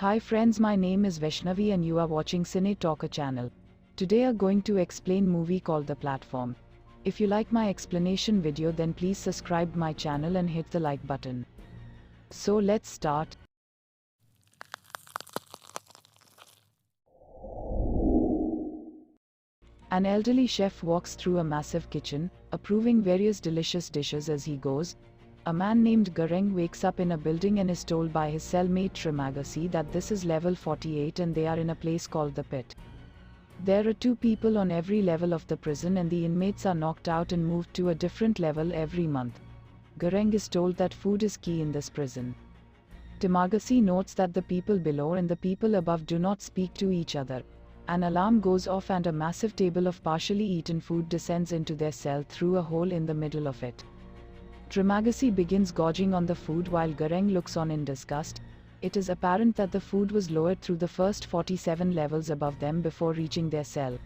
Hi friends, my name is Vaishnavi and you are watching Cine Talker channel. Today I'm going to explain movie called The Platform. If you like my explanation video, then please subscribe my channel and hit the like button. So let's start. An elderly chef walks through a massive kitchen, approving various delicious dishes as he goes. A man named Gareng wakes up in a building and is told by his cellmate Trimagasi that this is level 48 and they are in a place called the pit. There are 2 people on every level of the prison and the inmates are knocked out and moved to a different level every month. Gareng is told that food is key in this prison. Trimagasi notes that the people below and the people above do not speak to each other. An alarm goes off and a massive table of partially eaten food descends into their cell through a hole in the middle of it. Trimagasi begins gorging on the food while Gareng looks on in disgust. It is apparent that the food was lowered through the first 47 levels above them before reaching their cell.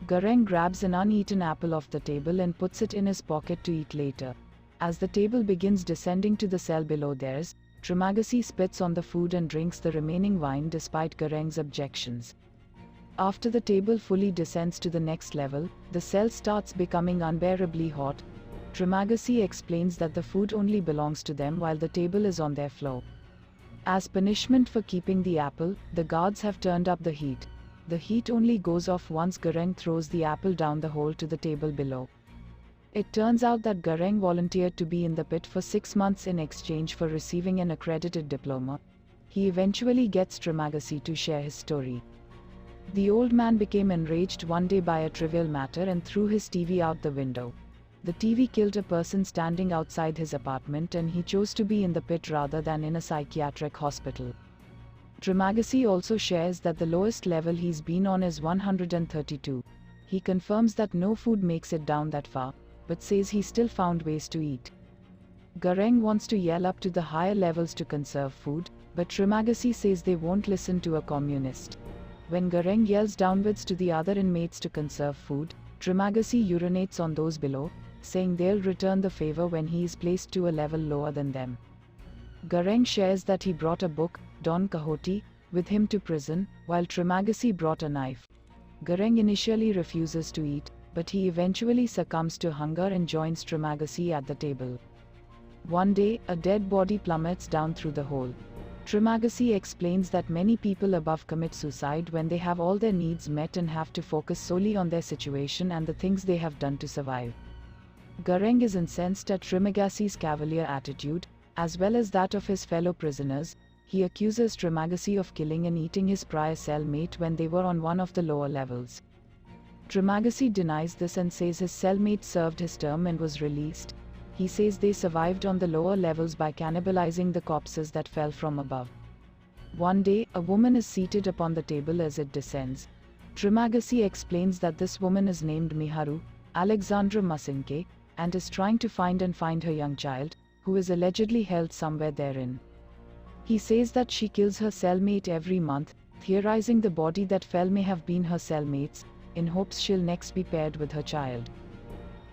Gareng grabs an uneaten apple off the table and puts it in his pocket to eat later. As the table begins descending to the cell below theirs, Trimagasi spits on the food and drinks the remaining wine despite Gareng's objections. After the table fully descends to the next level, the cell starts becoming unbearably hot. Trimagasi explains that the food only belongs to them while the table is on their floor. As punishment for keeping the apple, the guards have turned up the heat. The heat only goes off once Gareng throws the apple down the hole to the table below. It turns out that Gareng volunteered to be in the pit for 6 months in exchange for receiving an accredited diploma. He eventually gets Trimagasi to share his story. The old man became enraged one day by a trivial matter and threw his TV out the window. The TV killed a person standing outside his apartment and he chose to be in the pit rather than in a psychiatric hospital. Trimagasi also shares that the lowest level he's been on is 132. He confirms that no food makes it down that far, but says he still found ways to eat. Gareng wants to yell up to the higher levels to conserve food, but Trimagasi says they won't listen to a communist. When Gareng yells downwards to the other inmates to conserve food, Trimagasi urinates on those below, saying they'll return the favor when he is placed to a level lower than them. Gareng shares that he brought a book, Don Quixote, with him to prison, while Trimagasi brought a knife. Gareng initially refuses to eat, but he eventually succumbs to hunger and joins Trimagasi at the table. One day, a dead body plummets down through the hole. Trimagasi explains that many people above commit suicide when they have all their needs met and have to focus solely on their situation and the things they have done to survive. Gareng is incensed at Trimagasi's cavalier attitude, as well as that of his fellow prisoners. He accuses Trimagasi of killing and eating his prior cellmate when they were on one of the lower levels. Trimagasi denies this and says his cellmate served his term and was released. He says they survived on the lower levels by cannibalizing the corpses that fell from above. One day, a woman is seated upon the table as it descends. Trimagasi explains that this woman is named Miharu, Alexandra Masinke, and is trying to find her young child, who is allegedly held somewhere therein. He says that she kills her cellmate every month, theorizing the body that fell may have been her cellmate's, in hopes she'll next be paired with her child.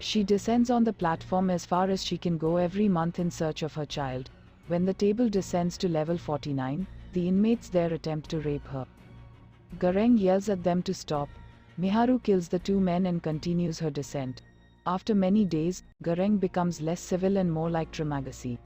She descends on the platform as far as she can go every month in search of her child. When the table descends to level 49, the inmates there attempt to rape her. Gareng yells at them to stop. Miharu kills the 2 men and continues her descent. After many days, Gareng becomes less civil and more like Trimagasi.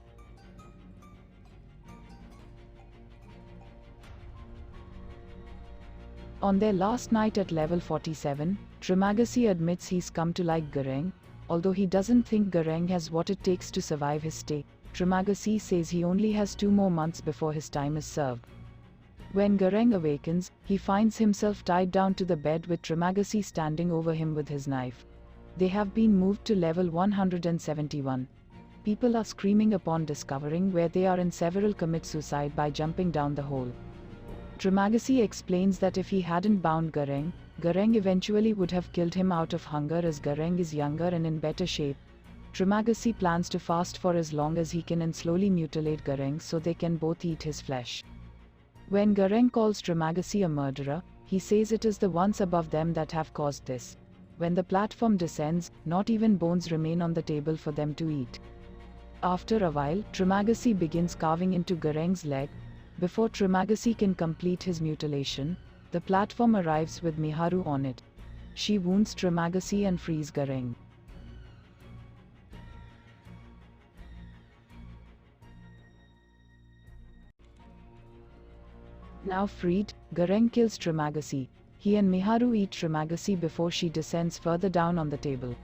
On their last night at level 47, Trimagasi admits he's come to like Gareng. Although he doesn't think Gareng has what it takes to survive his stay, Trimagasi says he only has 2 more months before his time is served. When Gareng awakens, he finds himself tied down to the bed with Trimagasi standing over him with his knife. They have been moved to level 171. People are screaming upon discovering where they are and several commit suicide by jumping down the hole. Trimagasi explains that if he hadn't bound Gareng, Gareng eventually would have killed him out of hunger as Gareng is younger and in better shape. Trimagasi plans to fast for as long as he can and slowly mutilate Gareng so they can both eat his flesh. When Gareng calls Trimagasi a murderer, he says it is the ones above them that have caused this. When the platform descends, not even bones remain on the table for them to eat. After a while, Trimagasi begins carving into Gareng's leg. Before Trimagasi can complete his mutilation, the platform arrives with Miharu on it. She wounds Trimagasi and frees Gareng. Now freed, Gareng kills Trimagasi. He and Miharu eat Trimagasi before she descends further down on the table.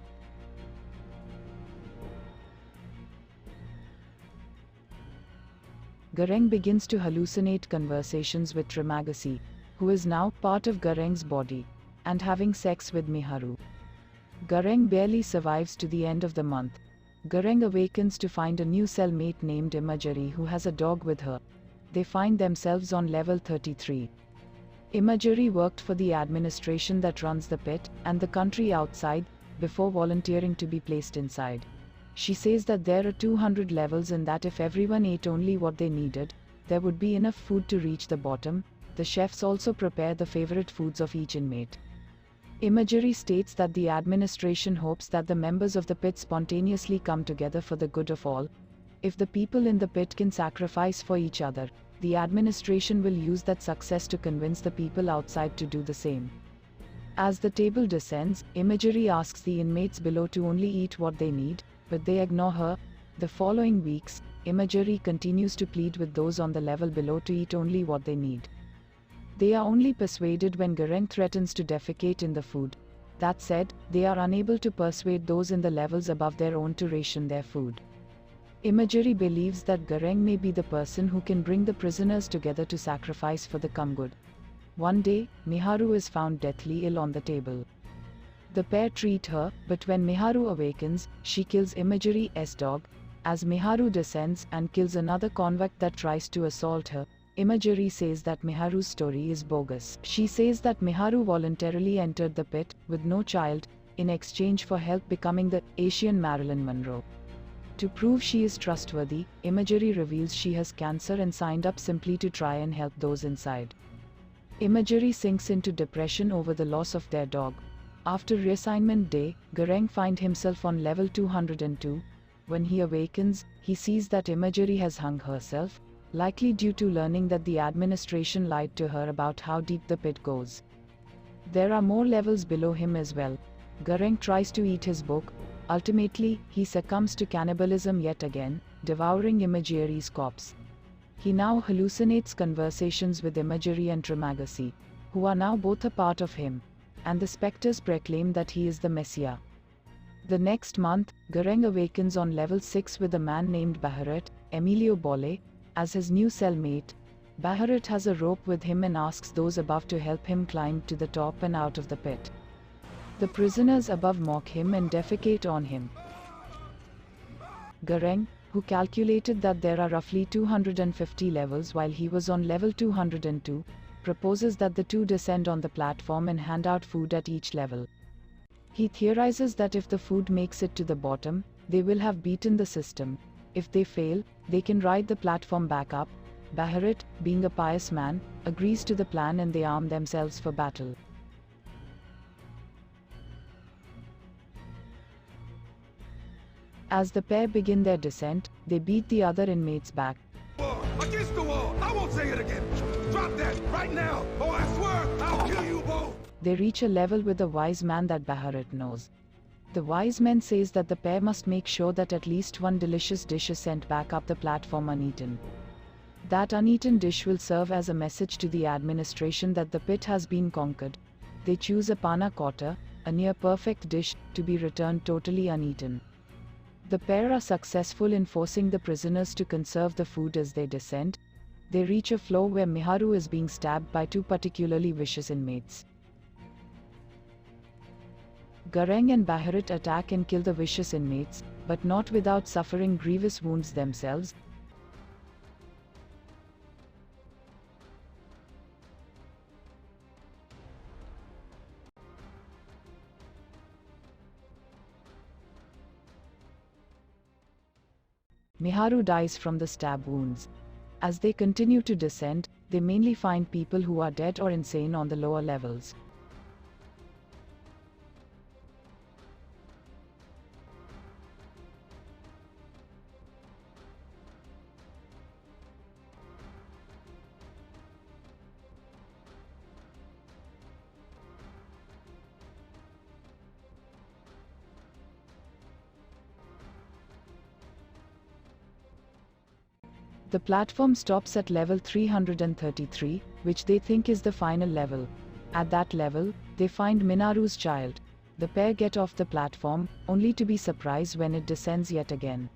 Gareng begins to hallucinate conversations with Trimagasi, who is now part of Gareng's body, and having sex with Miharu. Gareng barely survives to the end of the month. Gareng awakens to find a new cellmate named Imagery who has a dog with her. They find themselves on level 33. Imagery worked for the administration that runs the pit and the country outside before volunteering to be placed inside. She says that there are 200 levels and that if everyone ate only what they needed, there would be enough food to reach the bottom. The chefs also prepare the favorite foods of each inmate. Imagery states that the administration hopes that the members of the pit spontaneously come together for the good of all. If the people in the pit can sacrifice for each other, the administration will use that success to convince the people outside to do the same. As the table descends, Imagery asks the inmates below to only eat what they need, but they ignore her. The following weeks, Imagery continues to plead with those on the level below to eat only what they need. They are only persuaded when Gareng threatens to defecate in the food. That said, they are unable to persuade those in the levels above their own to ration their food. Imagery believes that Gareng may be the person who can bring the prisoners together to sacrifice for the common good. One day, Miharu is found deathly ill on the table. The pair treat her, but when Miharu awakens, she kills Imagery's dog. As Miharu descends and kills another convict that tries to assault her, Imagery says that Miharu's story is bogus. She says that Miharu voluntarily entered the pit, with no child, in exchange for help becoming the Asian Marilyn Monroe. To prove she is trustworthy, Imagery reveals she has cancer and signed up simply to try and help those inside. Imagery sinks into depression over the loss of their dog. After reassignment day, Gareng finds himself on level 202. When he awakens, he sees that Imagery has hung herself, likely due to learning that the administration lied to her about how deep the pit goes. There are more levels below him as well. Gareng tries to eat his book. Ultimately, he succumbs to cannibalism yet again, devouring Imagery's corpse. He now hallucinates conversations with Imagery and Trimagasi, who are now both a part of him, and the specters proclaim that he is the Messiah. The next month, Gareng awakens on level 6 with a man named Baharat, Emilio Bolle, as his new cellmate. Baharat has a rope with him and asks those above to help him climb to the top and out of the pit. The prisoners above mock him and defecate on him. Gareng, who calculated that there are roughly 250 levels while he was on level 202, proposes that the two descend on the platform and hand out food at each level. He theorizes that if the food makes it to the bottom, they will have beaten the system. If they fail, they can ride the platform back up. Baharat, being a pious man, agrees to the plan and they arm themselves for battle. As the pair begin their descent, they beat the other inmates back. Against the wall! I won't say it again! Drop that right now, or I swear I'll kill you both! They reach a level with a wise man that Baharat knows. The wise man says that the pair must make sure that at least one delicious dish is sent back up the platform uneaten. That uneaten dish will serve as a message to the administration that the pit has been conquered. They choose a panna cotta, a near-perfect dish, to be returned totally uneaten. The pair are successful in forcing the prisoners to conserve the food as they descend. They reach a floor where Miharu is being stabbed by two particularly vicious inmates. Gareng and Baharat attack and kill the vicious inmates, but not without suffering grievous wounds themselves. Miharu dies from the stab wounds. As they continue to descend, they mainly find people who are dead or insane on the lower levels. The platform stops at level 333, which they think is the final level. At that level, they find Minaru's child. The pair get off the platform, only to be surprised when it descends yet again.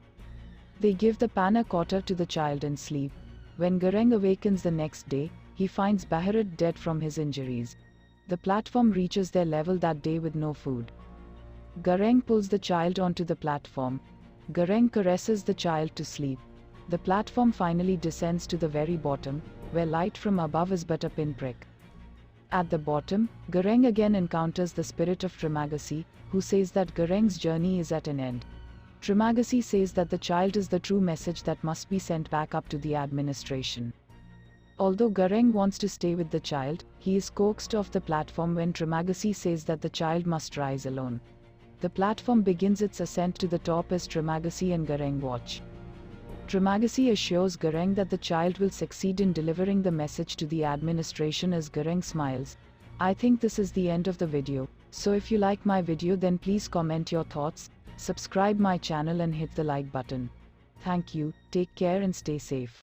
They give the panna cotta to the child and sleep. When Gareng awakens the next day, he finds Baharat dead from his injuries. The platform reaches their level that day with no food. Gareng pulls the child onto the platform. Gareng caresses the child to sleep. The platform finally descends to the very bottom, where light from above is but a pinprick. At the bottom, Gareng again encounters the spirit of Trimagasi, who says that Gareng's journey is at an end. Trimagasi says that the child is the true message that must be sent back up to the administration. Although Gareng wants to stay with the child, he is coaxed off the platform when Trimagasi says that the child must rise alone. The platform begins its ascent to the top as Trimagasi and Gareng watch. Trimagasi assures Gareng that the child will succeed in delivering the message to the administration as Gareng smiles. I think this is the end of the video, so if you like my video then please comment your thoughts, subscribe my channel and hit the like button. Thank you, take care and stay safe.